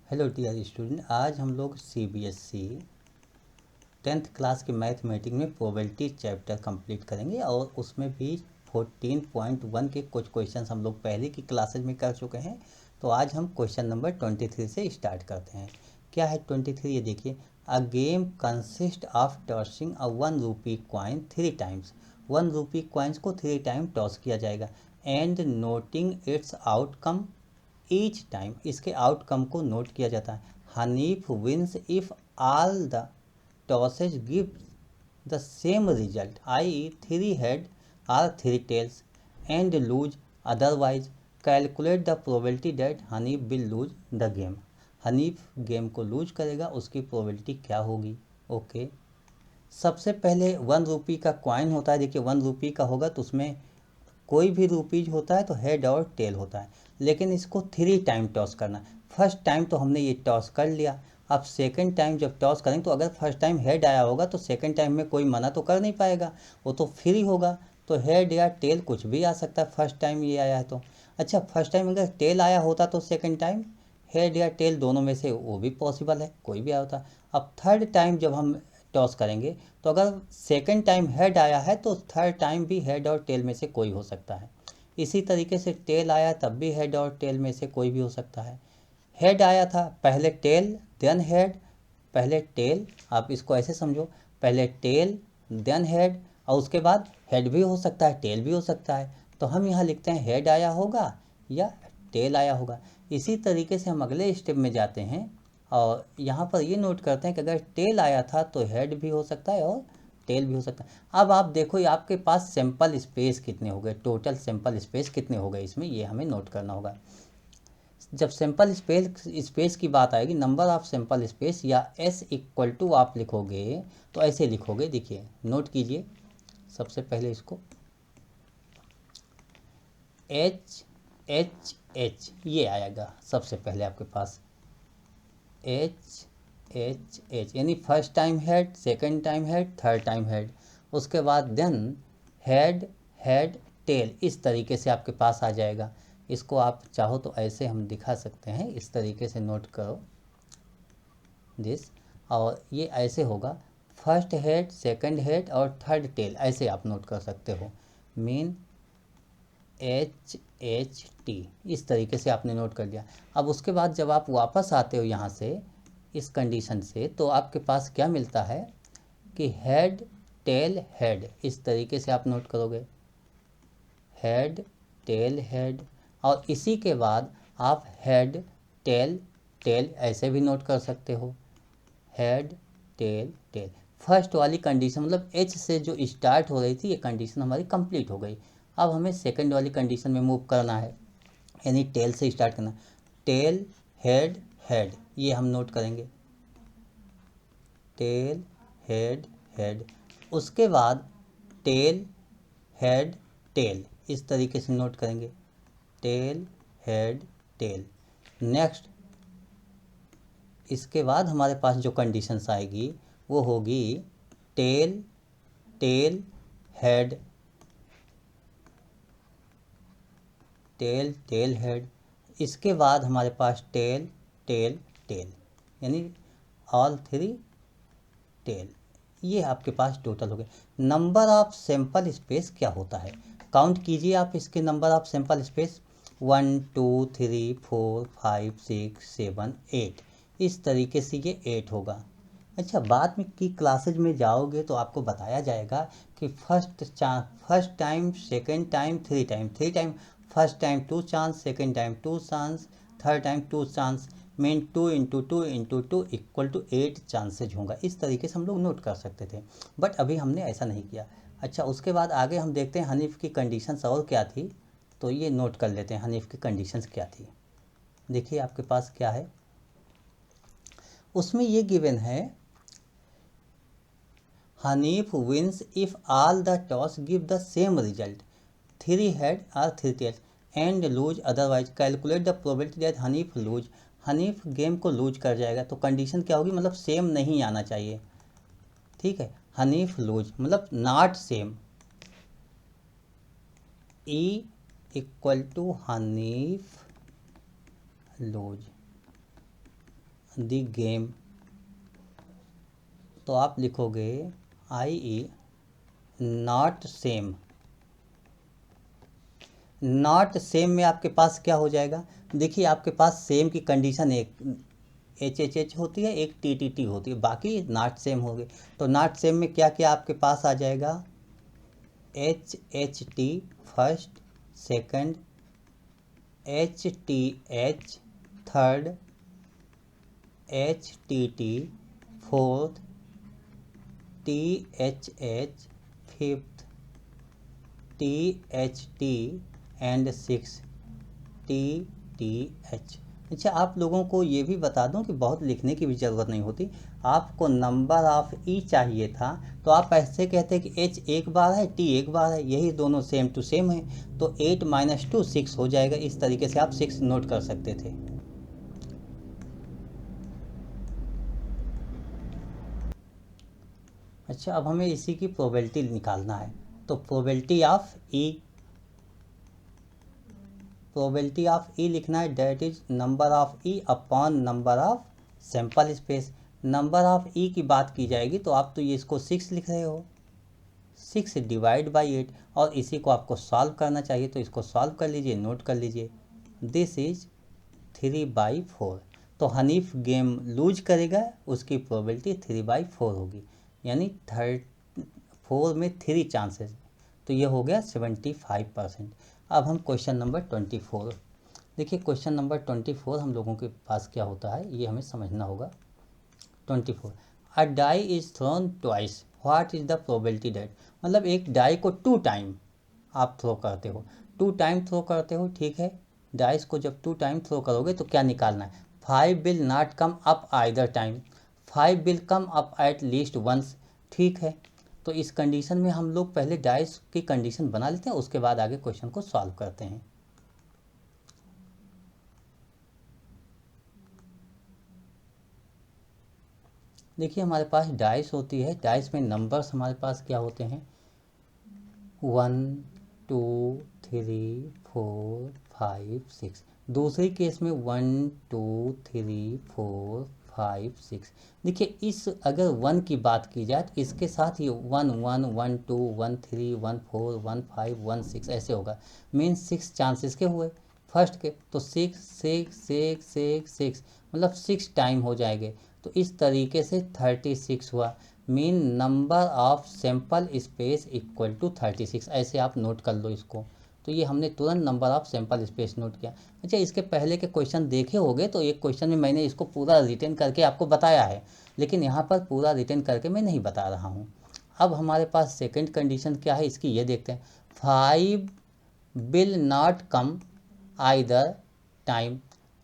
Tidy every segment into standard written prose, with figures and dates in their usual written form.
Hello dear student, आज हम लोग सीबीएसई 10th क्लास के मैथमेटिक्स में प्रोबेबिलिटी चैप्टर कंप्लीट करेंगे और उसमें भी 14.1 के कुछ क्वेश्चंस हम लोग पहले की क्लासेज में कर चुके हैं। तो आज हम क्वेश्चन नंबर 23 से स्टार्ट करते हैं। क्या है 23? ये देखिए, a game consist of tossing a 1 rupee coin 3 times. 1 रूपी कॉइन्स को 3 टाइम टॉस किया जाएगा and noting its outcome each time. इसके आउटकम को नोट किया जाता है। Hanif wins if all the tosses give the same result, I 3 head or 3 tails, and lose otherwise. Calculate the probability that Hanif will lose the game. Hanif game को lose करेगा, उसकी probability क्या होगी? ओके, सबसे पहले 1 रूपी का कॉइन होता है। देखिए 1 रूपी का होगा तो उसमें कोई भी रूपीज होता है तो हेड और टेल होता है, लेकिन इसको 3 टाइम टॉस करना है। फर्स्ट टाइम तो हमने ये टॉस कर लिया। अब सेकंड टाइम जब टॉस करेंगे तो अगर फर्स्ट टाइम हेड आया होगा तो सेकंड टाइम में कोई मना तो कर नहीं पाएगा, वो तो फ्री होगा। तो हेड या टेल कुछ भी आ सकता है फर्स्ट टाइम ये आया है तो। अच्छा, फर्स्ट टाइम अगर टेल आया होता तो सेकंड टाइम हेड या टेल दोनों में से वो भी पॉसिबल है, कोई भी आया होता। अब थर्ड टाइम जब हम टॉस करेंगे तो अगर सेकंड टाइम हेड आया है तो थर्ड टाइम भी हेड और टेल में से कोई हो सकता है। इसी तरीके से टेल आया तब भी हेड और टेल में से कोई भी हो सकता है। हेड आया था, पहले टेल देन हेड, पहले टेल, आप इसको ऐसे समझो, पहले टेल देन हेड, और उसके बाद हेड भी हो सकता है टेल भी हो सकता है। तो हम यहाँ लिखते हैं हेड आया होगा या टेल आया होगा। इसी तरीके से हम अगले स्टेप में जाते हैं और यहाँ पर ये नोट करते हैं कि अगर टेल आया था तो हेड भी हो सकता है और टेल भी हो सकता है। अब आप देखो ये आपके पास सैंपल स्पेस कितने हो गए, टोटल सैंपल स्पेस कितने हो गए इसमें, ये हमें नोट करना होगा। जब सैंपल स्पेस की बात आएगी, नंबर ऑफ सैंपल स्पेस या एस इक्वल टू आप लिखोगे तो ऐसे लिखोगे। देखिए नोट कीजिए, सबसे पहले इसको एच एच एच ये आएगा सबसे पहले आपके पास, एच एच एच यानी first time head, second time head, third time head. उसके बाद देन हेड हेड टेल, इस तरीके से आपके पास आ जाएगा। इसको आप चाहो तो ऐसे हम दिखा सकते हैं, इस तरीके से नोट करो दिस, और ये ऐसे होगा फर्स्ट हेड सेकंड हेड और थर्ड टेल, ऐसे आप नोट कर सकते हो। मीन एच एच टी, इस तरीके से आपने नोट कर लिया। अब उसके बाद जब आप वापस आते हो यहाँ से इस कंडीशन से, तो आपके पास क्या मिलता है कि हेड टेल हेड, इस तरीके से आप नोट करोगे, हेड टेल हेड, और इसी के बाद आप हेड टेल टेल ऐसे भी नोट कर सकते हो, हेड टेल टेल। फर्स्ट वाली कंडीशन मतलब एच से जो स्टार्ट हो रही थी ये कंडीशन हमारी कंप्लीट हो गई। अब हमें सेकंड वाली कंडीशन में मूव करना है, यानी टेल से स्टार्ट करना। टेल हेड हेड ये हम नोट करेंगे, टेल हेड हेड। उसके बाद टेल हेड टेल, इस तरीके से नोट करेंगे, टेल हेड टेल। नेक्स्ट, इसके बाद हमारे पास जो कंडीशंस आएगी वो होगी tail tail head, tail tail head. इसके बाद हमारे पास टेल टेल टेल, यानी ऑल 3 टेल। ये आपके पास टोटल हो गए। नंबर ऑफ सैंपल स्पेस क्या होता है, काउंट कीजिए आप इसके नंबर ऑफ सैंपल स्पेस, 1 2 3 4 5 6 7 8, इस तरीके से ये 8 होगा। अच्छा, बाद में की क्लासेज में जाओगे तो आपको बताया जाएगा कि first time second time three time, first time 2 chance, second time 2 chance, third time 2 chance, mean 2 into two into two equal to 8 chances होगा। इस तरीके से हम लोग नोट कर सकते थे, बट अभी हमने ऐसा नहीं किया। अच्छा, उसके बाद आगे हम देखते हैं हनीफ की कंडीशंस और क्या थी, तो ये नोट कर लेते हैं हनीफ की कंडीशंस क्या थी। देखिए आपके पास क्या है, उसमें ये गिवन है Hanif wins if all the toss give the same result, 3 head और 3 tails, and lose otherwise. Calculate the probability that Hanif lose. Hanif game को लूज कर जाएगा, तो कंडीशन क्या होगी, मतलब सेम नहीं आना चाहिए। ठीक है, हनीफ लूज मतलब not same, E equal to Hanif lose. The game, तो आप लिखोगे IE not same. Not same में आपके पास क्या हो जाएगा, देखिए आपके पास सेम की कंडीशन एक HHH होती है, एक TTT होती है, बाकी नॉट सेम हो गए। तो नॉट सेम में क्या क्या आपके पास आ जाएगा, HHT first, second, HTH third, HTT fourth, THH fifth, THT and six, TTH। अच्छा, आप लोगों को ये भी बता दूं कि बहुत लिखने की भी ज़रूरत नहीं होती। आपको नंबर ऑफ ई चाहिए था तो आप ऐसे कहते कि H एक बार है, T एक बार है, यही दोनों सेम टू सेम है, तो 8 - 2 6 हो जाएगा। इस तरीके से आप 6 नोट कर सकते थे। अच्छा, अब हमें इसी की प्रोबेबिलिटी निकालना है। तो प्रोबेबिलिटी ऑफ ई लिखना है, that is number of E upon number of sample space. Number of E की बात की जाएगी तो आप तो ये इसको 6 लिख रहे हो, 6 डिवाइड बाई 8, और इसी को आपको सॉल्व करना चाहिए, तो इसको सॉल्व कर लीजिए, नोट कर लीजिए। This is 3/4। तो हनीफ गेम लूज करेगा, उसकी प्रोबेबिलिटी 3/4 होगी, यानी 4 में 3 चांसेस, तो ये हो गया 75%। अब हम क्वेश्चन नंबर 24 देखिए। क्वेश्चन नंबर 24 हम लोगों के पास क्या होता है ये हमें समझना होगा। 24, a die is thrown twice, what is the probability that. मतलब एक डाई को 2 टाइम आप थ्रो करते हो, 2 टाइम थ्रो करते हो, ठीक है। डाइस को जब 2 टाइम थ्रो करोगे तो क्या निकालना है, 5 will not come up either time, 5 will come up at least once, ठीक है। तो इस कंडीशन में हम लोग पहले डाइस की कंडीशन बना लेते हैं, उसके बाद आगे क्वेश्चन को सॉल्व करते हैं। देखिए हमारे पास डाइस होती है, डाइस में नंबर्स हमारे पास क्या होते हैं, 1 2 3 4 5 6। दूसरी केस में 1 2 3 4 5 6। देखिए इस अगर 1 की बात की जाए तो इसके साथ ये 1 1 1 2 1 3 1 4 1 5 1 6 ऐसे होगा, मीन 6 चांसेस के हुए फर्स्ट के, तो 6 6 6 6 6 मतलब 6 टाइम हो जाएंगे, तो इस तरीके से 36 हुआ, mean number of sample space equal to 36। ऐसे आप नोट कर लो इसको। तो ये हमने तुरंत number of sample space note किया। अच्छा, इसके पहले के क्वेश्चन देखे होंगे तो एक क्वेश्चन में मैंने इसको पूरा रिटर्न करके आपको बताया है, लेकिन यहाँ पर पूरा रिटर्न करके मैं नहीं बता रहा हूँ। अब हमारे पास सेकंड कंडीशन क्या है इसकी, ये देखते हैं। 5 will not come either time,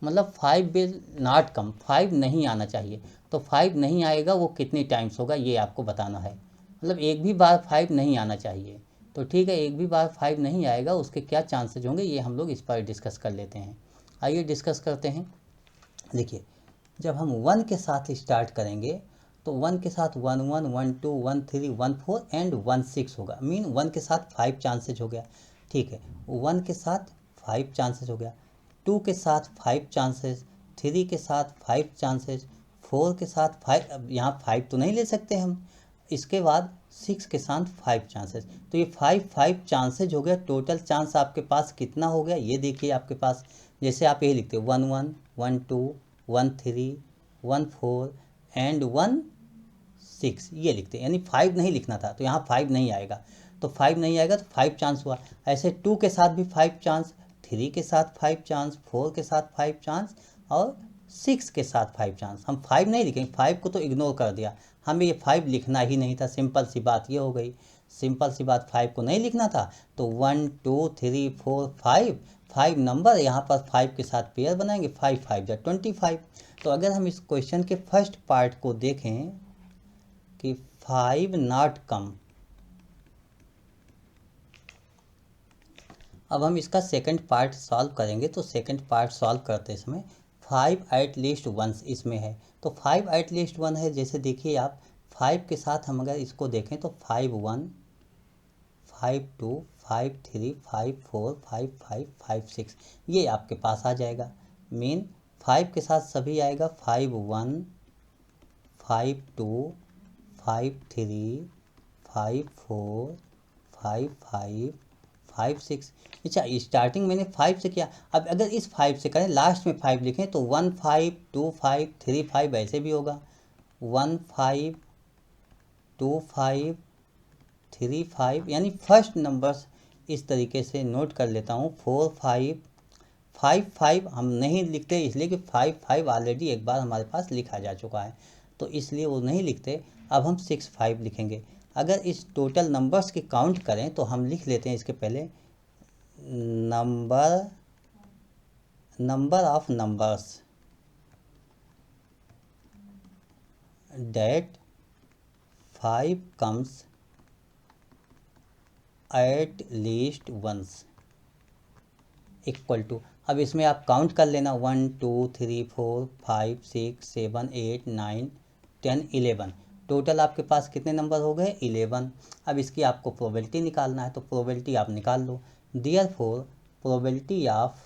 मतलब 5 विल नॉट कम, 5 नहीं आना चाहिए, तो 5 नहीं आएगा वो कितनी टाइम्स होगा ये आपको बताना है। मतलब एक भी बार 5 नहीं आना चाहिए, तो ठीक है, एक भी बार 5 नहीं आएगा उसके क्या चांसेज होंगे ये हम लोग इस पर डिस्कस कर लेते हैं। आइए डिस्कस करते हैं। देखिए जब हम 1 के साथ स्टार्ट करेंगे तो 1 के साथ 1 1 1 2 1 3 1 4 एंड 1 6 होगा, मीन 1 के साथ 5 चांसेज हो गया, ठीक है। 1 के साथ 5 चांसेज हो गया, 2 के साथ 5 चांसेस, 3 के साथ 5 चांसेस, 4 के साथ 5, अब यहाँ 5 तो नहीं ले सकते हम, इसके बाद 6 के साथ 5 चांसेस, तो ये 5 चांसेज हो गया। टोटल चांस आपके पास कितना हो गया ये देखिए, आपके पास जैसे आप यही लिखते हो 1 1 1 2 1 3 1 4 एंड 1 6 ये लिखते हैं, यानी 5 नहीं लिखना था तो यहाँ 5 नहीं आएगा, तो 5 नहीं आएगा तो 5 चांस हुआ। ऐसे 2 के साथ भी 5 चांस, 3 के साथ 5 चांस, 4 के साथ 5 चांस और 6 के साथ 5 चांस। हम 5 नहीं लिखेंगे, 5 को तो इग्नोर कर दिया, हमें ये 5 लिखना ही नहीं था, सिंपल सी बात ये हो गई, सिंपल सी बात 5 को नहीं लिखना था। तो 1 2 3 4 5 नंबर यहाँ पर 5 के साथ पेयर बनाएंगे, 5 5 जा 25। तो अगर हम इस क्वेश्चन के फर्स्ट पार्ट को देखें कि 5 नॉट कम, अब हम इसका सेकंड पार्ट सॉल्व करेंगे, तो सेकंड पार्ट सॉल्व करते समय 5 एट लीस्ट वंस इसमें है, तो 5 एट लीस्ट 1 है। जैसे देखिए आप 5 के साथ हम अगर इसको देखें तो 5 1 5 2 5 3 5 4 5 5 5 6 ये आपके पास आ जाएगा, मीन 5 के साथ सभी आएगा 5 1, 5 2, 5 3, 5 4, 5 5, 5 6। अच्छा, स्टार्टिंग मैंने 5 से किया, अब अगर इस 5 से करें लास्ट में 5 लिखें तो 1 5, 2 5, 3 5 ऐसे भी होगा। 1 5, 2 5, 3 5, यानी फर्स्ट नंबर्स इस तरीके से नोट कर लेता हूँ। 4 5, 5 5 हम नहीं लिखते इसलिए कि 5 5 ऑलरेडी एक बार हमारे पास लिखा जा चुका है, तो इसलिए वो नहीं लिखते। अब हम 6 5 लिखेंगे। अगर इस टोटल नंबर्स की काउंट करें तो हम लिख लेते हैं इसके पहले number of numbers that 5 comes at least once equal to, अब इसमें आप काउंट कर लेना 1 2 3 4 5 6 7 8 9 10 11। टोटल आपके पास कितने नंबर हो गए? 11। अब इसकी आपको प्रोबेबिलिटी निकालना है, तो प्रोबेबिलिटी आप निकाल लो। Therefore probability of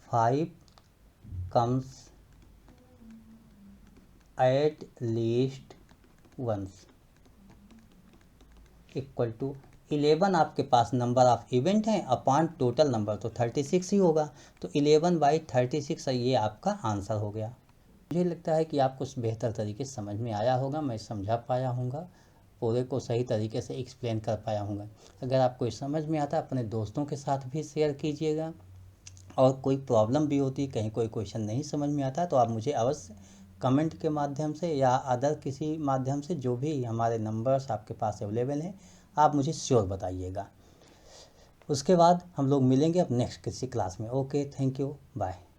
5 comes at least once equal to 11 आपके पास नंबर ऑफ इवेंट हैं अपॉन टोटल नंबर, तो 36 ही होगा। तो 11/36 ये आपका आंसर हो गया। मुझे लगता है कि आपको बेहतर तरीके से समझ में आया होगा, मैं समझा पाया हूँगा, पूरे को सही तरीके से एक्सप्लेन कर पाया हूँगा। अगर आपको समझ में आता है अपने दोस्तों के साथ भी शेयर कीजिएगा, और कोई प्रॉब्लम भी होती, कहीं कोई क्वेश्चन नहीं समझ में आता तो आप मुझे अवश्य कमेंट के माध्यम से या अदर किसी माध्यम से, जो भी हमारे नंबर्स आपके पास अवेलेबल हैं, आप मुझे श्योर बताइएगा। उसके बाद हम लोग मिलेंगे अब नेक्स्ट किसी क्लास में। Okay, thank you, bye.